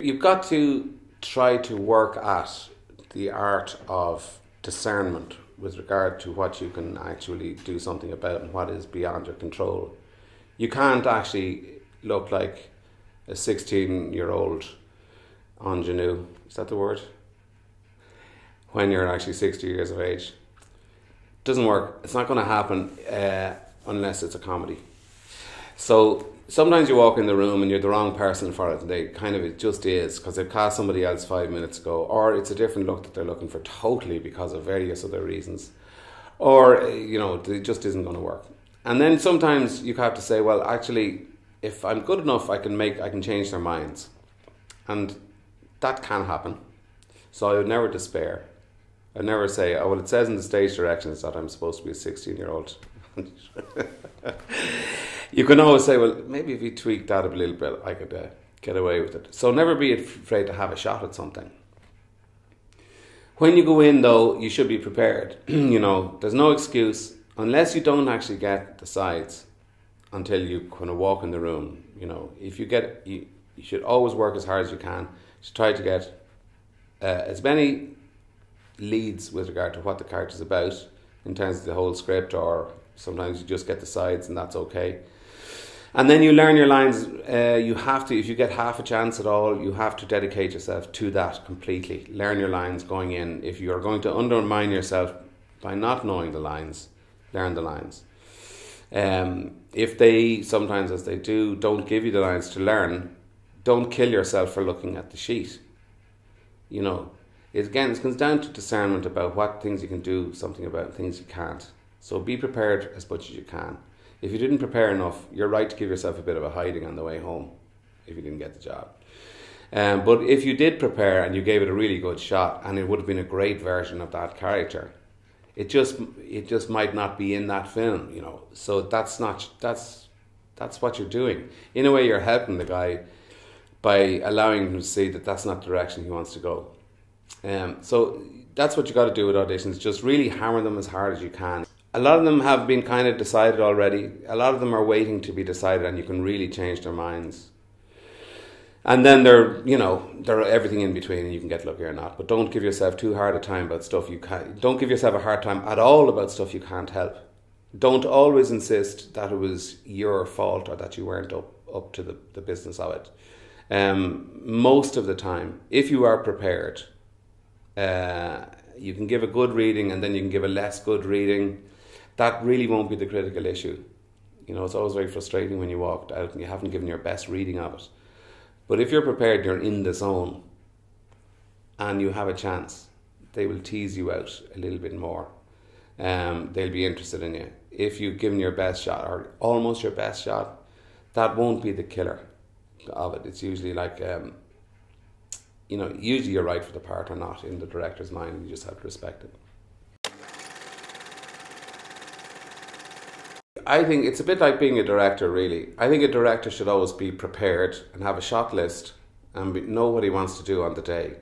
You've got to try to work at the art of discernment with regard to what you can actually do something about and what is beyond your control. You can't actually look like a 16-year-old ingenue, is that the word? When you're actually 60 years of age. It doesn't work. It's not going to happen unless it's a comedy. So sometimes you walk in the room and you're the wrong person for it. It just is, because they've cast somebody else 5 minutes ago, or it's a different look that they're looking for totally because of various other reasons, or it just isn't going to work. And then sometimes you have to say, well, actually, if I'm good enough, I can change their minds, and that can happen. So I would never despair. I'd never say, oh, well, it says in the stage directions that I'm supposed to be a 16-year-old. You can always say, well, maybe if you tweak that a little bit, I could get away with it. So never be afraid to have a shot at something. When you go in, though, you should be prepared. There's no excuse, unless you don't actually get the sides until you kind of walk in the room. If you get, you should always work as hard as you can to try to get as many leads with regard to what the character's about in terms of the whole script, or sometimes you just get the sides and that's okay. And then you learn your lines. You have to, if you get half a chance at all, you have to dedicate yourself to that completely. Learn your lines going in. If you are going to undermine yourself by not knowing the lines, learn the lines. If they, sometimes as they do, don't give you the lines to learn, don't kill yourself for looking at the sheet. It comes down to discernment about what things you can do something about and things you can't. So be prepared as much as you can. If you didn't prepare enough, you're right to give yourself a bit of a hiding on the way home if you didn't get the job. But if you did prepare and you gave it a really good shot, and it would have been a great version of that character, it just might not be in that film, So that's what you're doing. In a way, you're helping the guy by allowing him to see that that's not the direction he wants to go. So that's what you got to do with auditions. Just really hammer them as hard as you can. A lot of them have been kind of decided already. A lot of them are waiting to be decided, and you can really change their minds. And then they're everything in between, and you can get lucky or not. But don't give yourself too hard a time about stuff you can't. Don't give yourself a hard time at all about stuff you can't help. Don't always insist that it was your fault or that you weren't up to the business of it. Most of the time, if you are prepared, you can give a good reading and then you can give a less good reading. That really won't be the critical issue. It's always very frustrating when you walked out and you haven't given your best reading of it. But if you're prepared, you're in the zone and you have a chance, they will tease you out a little bit more. They'll be interested in you. If you've given your best shot or almost your best shot, that won't be the killer of it. It's usually like, usually you're right for the part or not in the director's mind. You just have to respect it. I think it's a bit like being a director, really. I think a director should always be prepared and have a shot list and know what he wants to do on the day.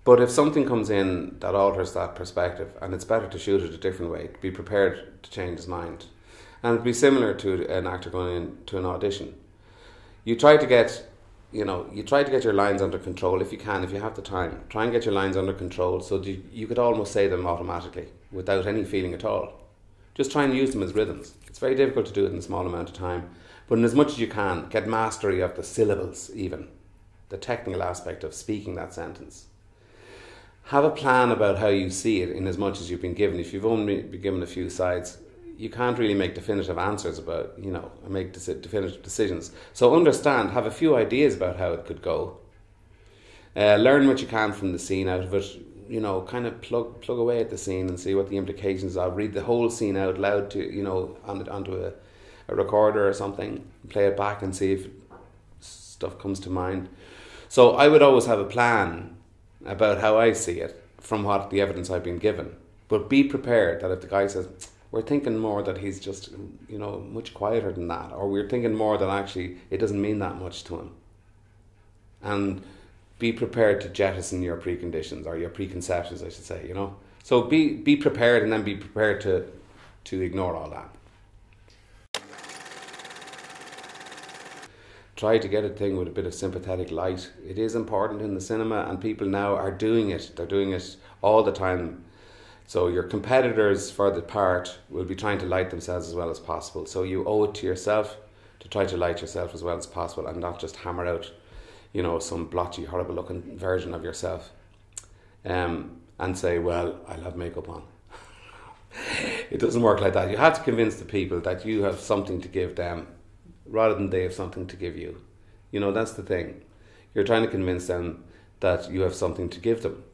But if something comes in that alters that perspective, and it's better to shoot it a different way, be prepared to change his mind. And it'd be similar to an actor going into an audition. You try to get your lines under control if you can, if you have the time. Try and get your lines under control so that you could almost say them automatically without any feeling at all. Just try and use them as rhythms. It's very difficult to do it in a small amount of time, but in as much as you can, get mastery of the syllables even, the technical aspect of speaking that sentence. Have a plan about how you see it in as much as you've been given. If you've only been given a few sides, you can't really make definitive answers about, make definitive decisions. So understand, have a few ideas about how it could go. Learn what you can from the scene out of it. Kind of plug away at the scene and see what the implications are. Read the whole scene out loud to, onto a recorder or something. Play it back and see if stuff comes to mind. So I would always have a plan about how I see it from what the evidence I've been given. But be prepared that if the guy says, we're thinking more that he's just, much quieter than that, or we're thinking more that actually it doesn't mean that much to him. And be prepared to jettison your preconditions, or your preconceptions, I should say, So be prepared, and then be prepared to ignore all that. try to get a thing with a bit of sympathetic light. It is important in the cinema, and people now are doing it. They're doing it all the time. So your competitors for the part will be trying to light themselves as well as possible. So you owe it to yourself to try to light yourself as well as possible, and not just hammer out, some blotchy, horrible looking version of yourself, and say, well, I'll have makeup on. It doesn't work like that. You have to convince the people that you have something to give them rather than they have something to give you. That's the thing. You're trying to convince them that you have something to give them.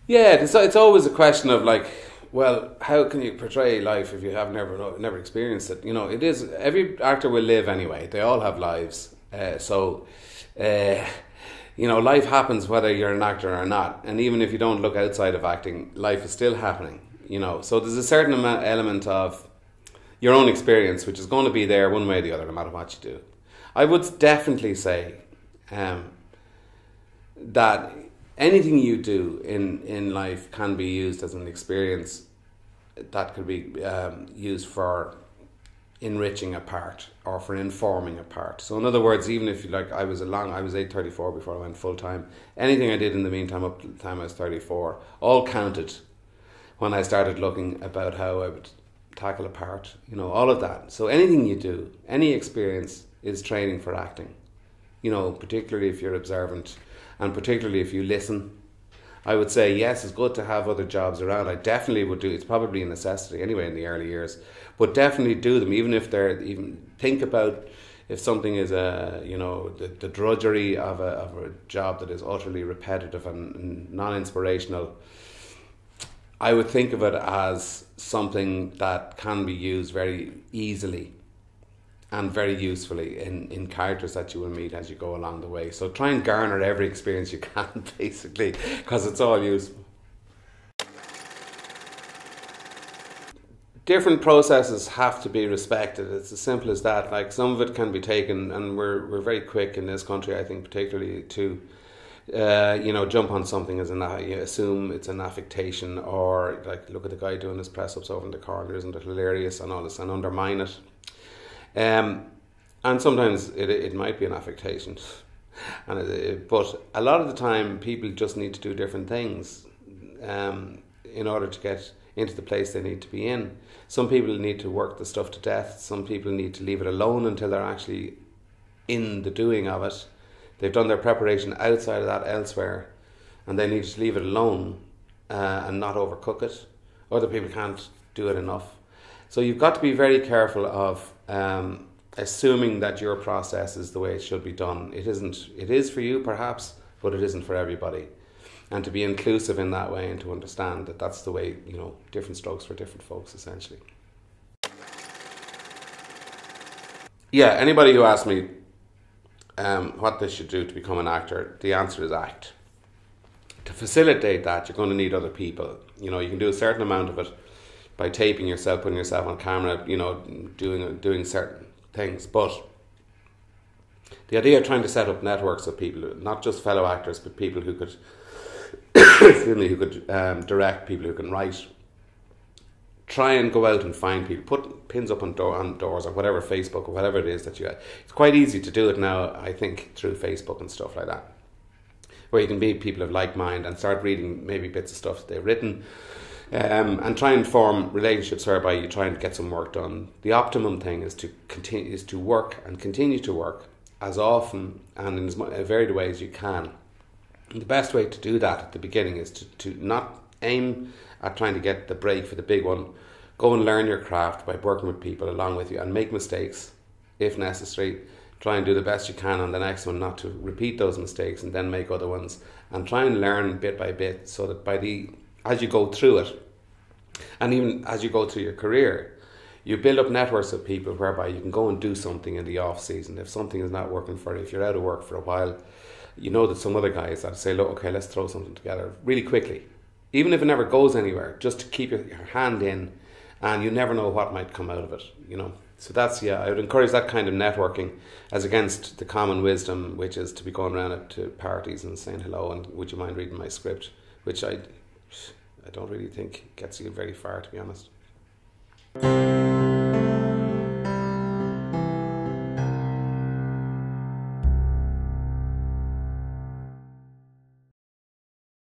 Yeah, it's always a question of like, well, how can you portray life if you have never experienced it? It is, every actor will live anyway. They all have lives. Life happens whether you're an actor or not. And even if you don't look outside of acting, life is still happening. So there's a certain element of your own experience which is going to be there one way or the other, no matter what you do. I would definitely say that anything you do in life can be used as an experience that could be used for enriching a part or for informing a part. So in other words, even if I was 8:34 before I went full time, anything I did in the meantime up to the time I was 34 all counted when I started looking about how I would tackle a part, all of that. So anything you do, any experience is training for acting, particularly if you're observant and particularly if you listen. I would say, yes, it's good to have other jobs around. I definitely would do. It's probably a necessity anyway in the early years, but definitely do them, even if think about if something is the drudgery of a job that is utterly repetitive and non-inspirational. I would think of it as something that can be used very easily and very usefully in characters that you will meet as you go along the way. So try and garner every experience you can, basically, because it's all useful. Different processes have to be respected. It's as simple as that. Like, some of it can be taken, and we're very quick in this country, I think, particularly to jump on something as you assume it's an affectation, or like, look at the guy doing his press ups over in the corner, isn't it hilarious, and all this, and undermine it. And sometimes it might be an affectation, but a lot of the time people just need to do different things in order to get into the place they need to be in. Some people need to work the stuff to death. Some people need to leave it alone until they're actually in the doing of it. They've done their preparation outside of that elsewhere, and they need to leave it alone and not overcook it. Other people can't do it enough. So you've got to be very careful of assuming that your process is the way it should be done. It isn't. It is for you, perhaps, but it isn't for everybody. And to be inclusive in that way, and to understand that that's the way, different strokes for different folks, essentially. Yeah, anybody who asks me what they should do to become an actor, the answer is act. To facilitate that, you're going to need other people. You can do a certain amount of it by taping yourself, putting yourself on camera, doing certain things. But the idea of trying to set up networks of people, not just fellow actors, but people who could, direct, people who can write. Try and go out and find people. Put pins up on doors or whatever, Facebook or whatever it is that you have. It's quite easy to do it now, I think, through Facebook and stuff like that, where you can meet people of like mind and start reading maybe bits of stuff that they've written. And try and form relationships whereby you try and get some work done. The optimum thing is to work and continue to work as often and in as varied ways as you can. And the best way to do that at the beginning is to not aim at trying to get the break for the big one. Go and learn your craft by working with people along with you, and make mistakes if necessary. Try and do the best you can on the next one, not to repeat those mistakes and then make other ones. And try and learn bit by bit, so that as you go through it, and even as you go through your career, you build up networks of people whereby you can go and do something in the off season. If something is not working for you, if you're out of work for a while, you know that some other guys that say, look, okay, let's throw something together really quickly. Even if it never goes anywhere, just to keep your hand in, and you never know what might come out of it, So that's, I would encourage that kind of networking as against the common wisdom, which is to be going around to parties and saying hello and would you mind reading my script, which I don't really think gets you very far, to be honest.